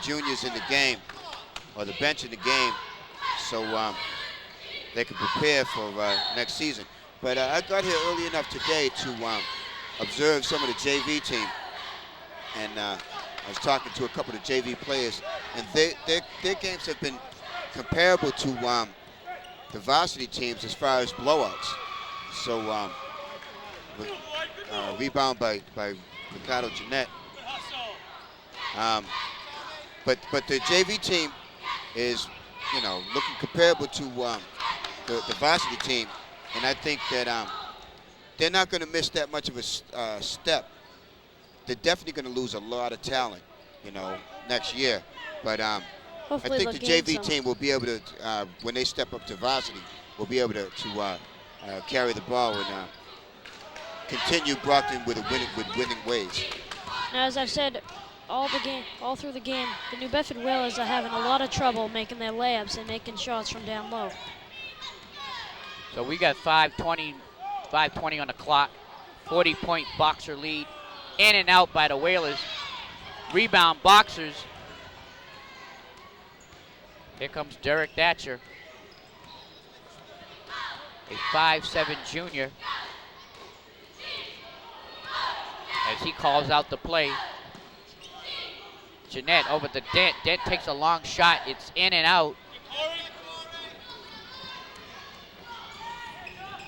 juniors in the game or the bench in the game, so they can prepare for next season. But I got here early enough today to observe some of the JV team, and I was talking to a couple of JV players, and their games have been comparable to the varsity teams as far as blowouts. So rebound by Ricardo Jeanette. But the JV team is, you know, looking comparable to the varsity team, and I think that they're not going to miss that much of a step. They're definitely going to lose a lot of talent, you know, next year. But I Hopefully think they'll the gain JV some. team will be able to, when they step up to varsity, will be able to carry the ball and continue Brockton with winning ways. Now, as I've said all through the game, the New Bedford Whalers are having a lot of trouble making their layups and making shots from down low. So we got 5:20 on the clock. 40-point Boxer lead. In and out by the Whalers. Rebound Boxers. Here comes Derek Thatcher, a 5'7" junior, as he calls out the play. Jeanette over to Dent. Dent takes a long shot. It's in and out.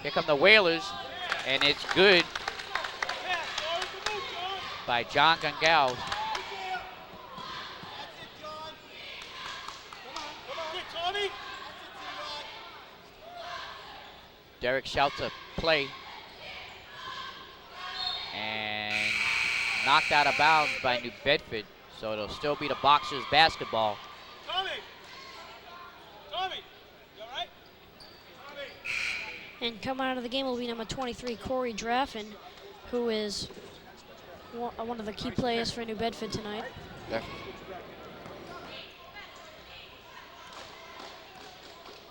Here come the Whalers, and it's good by John Gongal. Derek shouts a play, and knocked out of bounds by New Bedford, so it'll still be the Boxers basketball. Tommy, you all right? And coming out of the game will be number 23, Corey Draffin, who is one of the key players for New Bedford tonight. Definitely.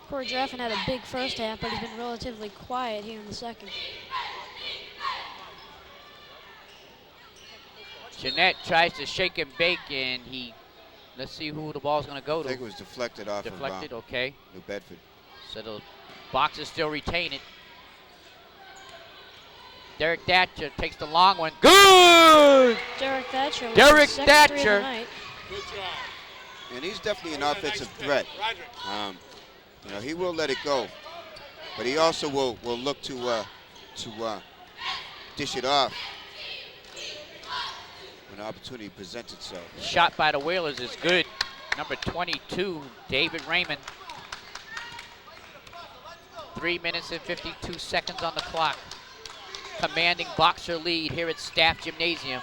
Corey Draffin had a big first half, but he's been relatively quiet here in the second. Jeanette tries to shake and bake, and let's see who the ball's going to go I to. think it was deflected off Deflected, of okay. New Bedford. So the Boxers still retain it. Derek Thatcher takes the long one. Good! Derek Thatcher. with Derek his second three of the Thatcher. night. Good job. And he's definitely an offensive threat. Roderick. You know, he will let it go, but he also will look to dish it off when the opportunity presents itself. Shot by the Whalers is good. Number 22, David Raymond. 3 minutes and 52 seconds on the clock. Commanding Boxer lead here at Staff Gymnasium.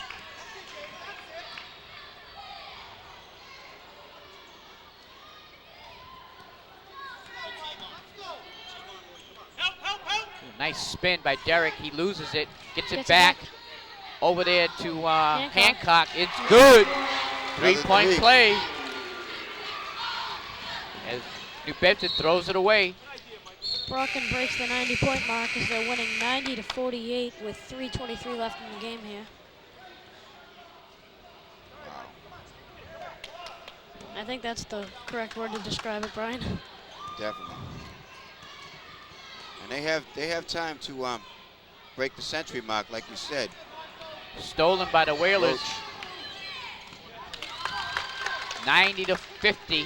Nice spin by Derek. He loses it, gets it back. Over there to Hancock. It's good. Three-point play. As New Bedford throws it away. Brockton breaks the 90-point mark as they're winning 90-48 with 3:23 left in the game here. I think that's the correct word to describe it, Brian. Definitely. And they have time to break the century mark, like you said. Stolen by the Whalers. Roach. 90-50.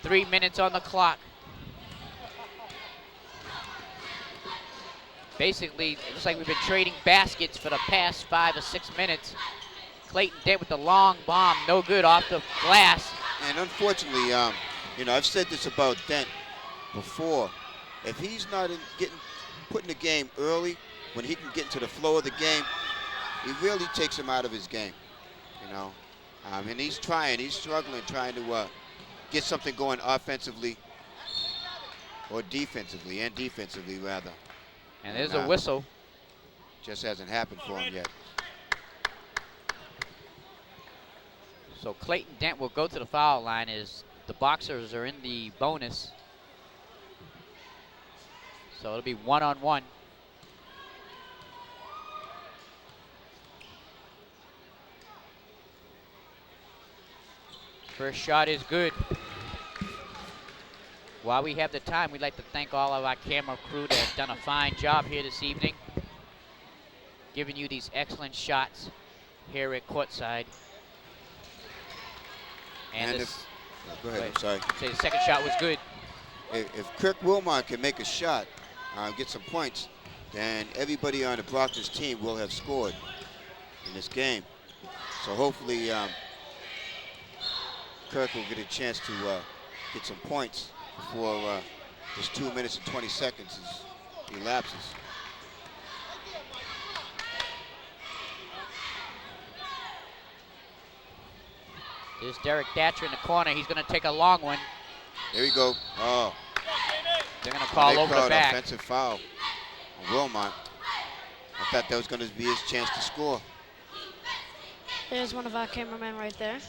3 minutes on the clock. Basically, it looks like we've been trading baskets for the past 5 or 6 minutes. Clayton Dent with the long bomb, no good off the glass. And unfortunately, you know, I've said this about Dent before. If he's not put in the game early, when he can get into the flow of the game, he really takes him out of his game, you know. And he's struggling, trying to get something going offensively or defensively, rather. And there's a whistle. Just hasn't happened for him yet. So Clayton Dent will go to the foul line as The Boxers are in the bonus. So it'll be 1-on-1. First shot is good. While we have the time, we'd like to thank all of our camera crew that have done a fine job here this evening, giving you these excellent shots here at courtside. And this, go ahead, I'm sorry. Say the second shot was good. If Kirk Wilmot can make a shot, get some points, then everybody on the Brockton's team will have scored in this game. So hopefully Kirk will get a chance to get some points before this 2 minutes and 20 seconds elapses. There's Derek Thatcher in the corner. He's going to take a long one. There we go. Oh. They're going to call over the back. Offensive foul on Wilmot. I thought that was going to be his chance to score. There's one of our cameramen right there.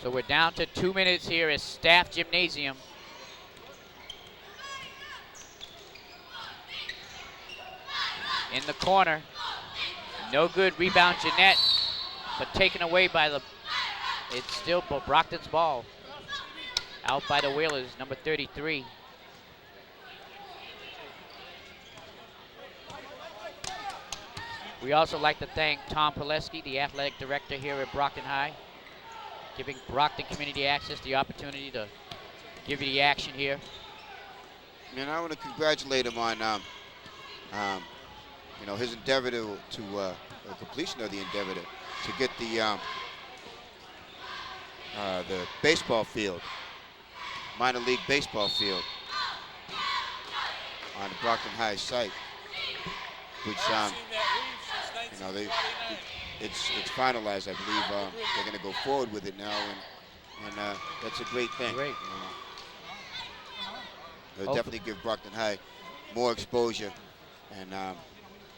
So we're down to 2 minutes here at Staff Gymnasium. In the corner. No good. Rebound Jeanette, but taken away by the, it's still Brockton's ball. Out by the Whalers, number 33. We also like to thank Tom Pileski, the athletic director here at Brockton High, giving Brockton Community Access the opportunity to give you the action here. And I want to congratulate him on, his endeavor to completion of the endeavor to get the baseball field, minor league baseball field, on the Brockton High site, which it's finalized. I believe they're going to go forward with it now, and that's a great thing. Great. It'll definitely give Brockton High more exposure and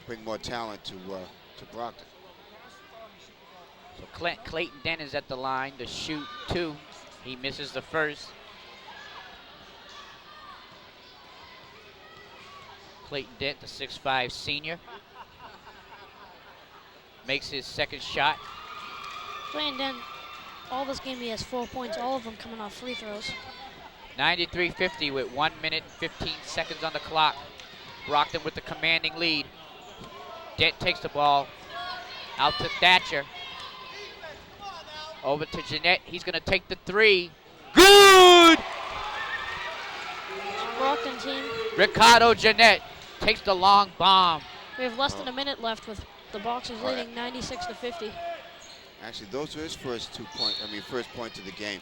bring more talent to Brockton. So Clayton Dent is at the line to shoot 2. He misses the first. Clayton Dent, the 6'5" senior, makes his second shot. Clayton Dent, all this game he has 4 points, all of them coming off free throws. 93-50 with 1 minute and 15 seconds on the clock. Brockton with the commanding lead. Dent takes the ball out to Thatcher. Over to Jeanette. He's going to take the 3. Good! Brockton team. Ricardo Jeanette takes the long bomb. We have less than a minute left with the Boxers leading 96-50. Actually, those were his first first points of the game.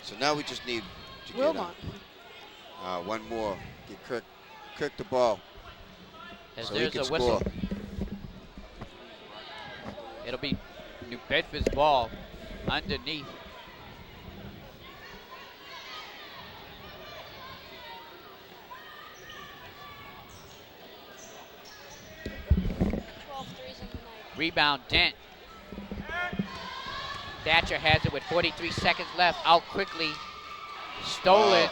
So now we just need to Wilmot. Get one more. Get Kirk the ball. As so there's he can a whistle. score. It'll be New Bedford's ball underneath. Rebound Dent. Thatcher has it with 43 seconds left. Out quickly. Stolen.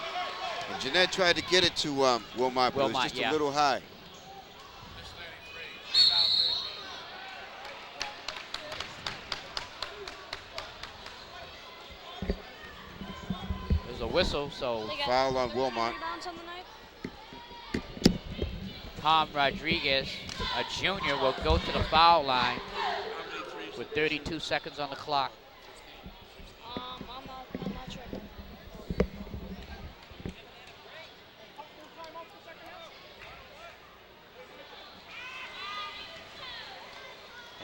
And Jeanette tried to get it to Wilmot, but it was just a little high. There's a whistle, so foul on Wilmot. Tom Rodriguez, a junior, will go to the foul line with 32 seconds on the clock. I'm not sure.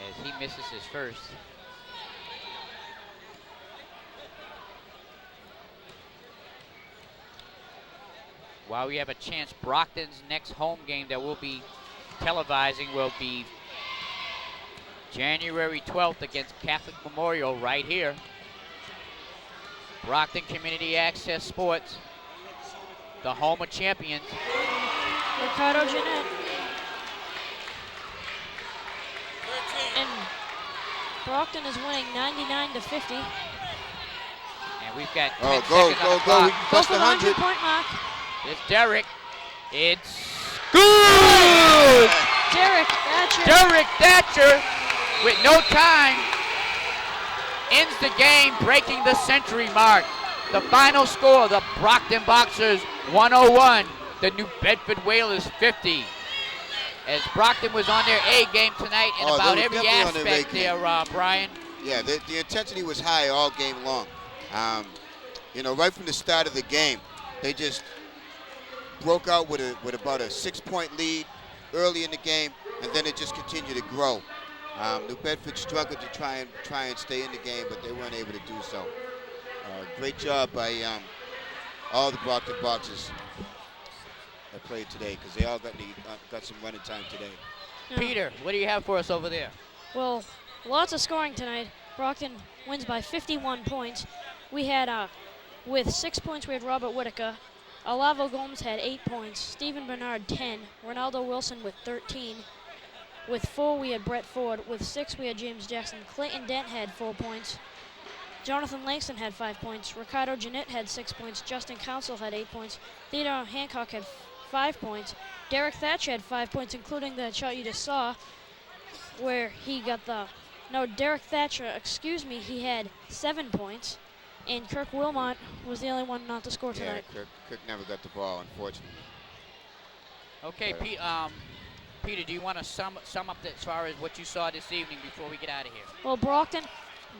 As he misses his first. While we have a chance, Brockton's next home game that we'll be televising will be January 12th against Catholic Memorial right here. Brockton Community Access Sports, the home of champions. Ricardo Jeanette. And Brockton is winning 99-50. And we've got 10 Oh, seconds on the go. clock. We Go bust for the 100. 100-point mark. It's Derek. It's good! Derek Thatcher. Derek Thatcher, with no time, ends the game, breaking the century mark. The final score, the Brockton Boxers 101, the New Bedford Whalers 50. As Brockton was on their A game tonight in Oh, about they were every definitely on their A aspect game. there, Brian. Yeah, the intensity was high all game long. Right from the start of the game, they just broke out with about a 6-point lead early in the game, and then it just continued to grow. New Bedford struggled to try and stay in the game, but they weren't able to do so. Great job by all the Brockton Boxers that played today, because they all got some running time today. Yeah. Peter, what do you have for us over there? Well, lots of scoring tonight. Brockton wins by 51 points. We had, with 6 points, we had Robert Whitaker. Olavo Gomes had 8 points. Stephen Bernard, 10. Ronaldo Wilson with 13. With 4, we had Brett Ford. With 6, we had James Jackson. Clayton Dent had 4 points. Jonathan Langston had 5 points. Ricardo Jeanette had 6 points. Justin Council had 8 points. Theodore Hancock had 5 points. Derek Thatcher had 5 points, including the shot you just saw, where he got Derek Thatcher, he had 7 points. And Kirk Wilmot was the only one not to score tonight. Yeah, Kirk never got the ball, unfortunately. Okay, Peter, do you want to sum up as far as what you saw this evening before we get out of here? Well, Brockton,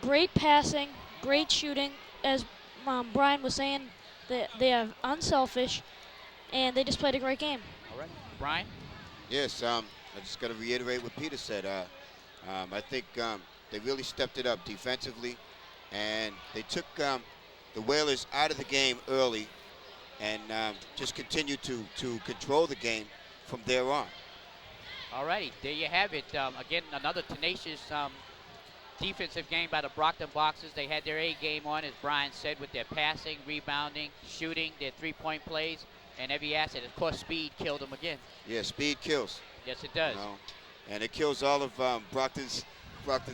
great passing, great shooting. As Brian was saying, they are unselfish, and they just played a great game. All right, Brian? Yes, I just got to reiterate what Peter said. I think they really stepped it up defensively, and they took the Whalers out of the game early and just continued to control the game from there on. All righty, there you have it. Again, another tenacious defensive game by the Brockton Boxers. They had their A game on, as Brian said, with their passing, rebounding, shooting, their 3-point plays, and every asset. Of course, speed killed them again. Yeah, speed kills. Yes, it does. And it kills all of Brockton's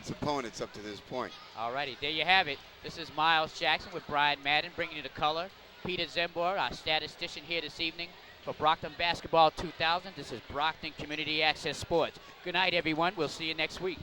opponents up to this point. All righty, there you have it. This is Miles Jackson with Brian Madden bringing you the color. Peter Zembor, our statistician here this evening for Brockton Basketball 2000. This is Brockton Community Access Sports. Good night, everyone. We'll see you next week.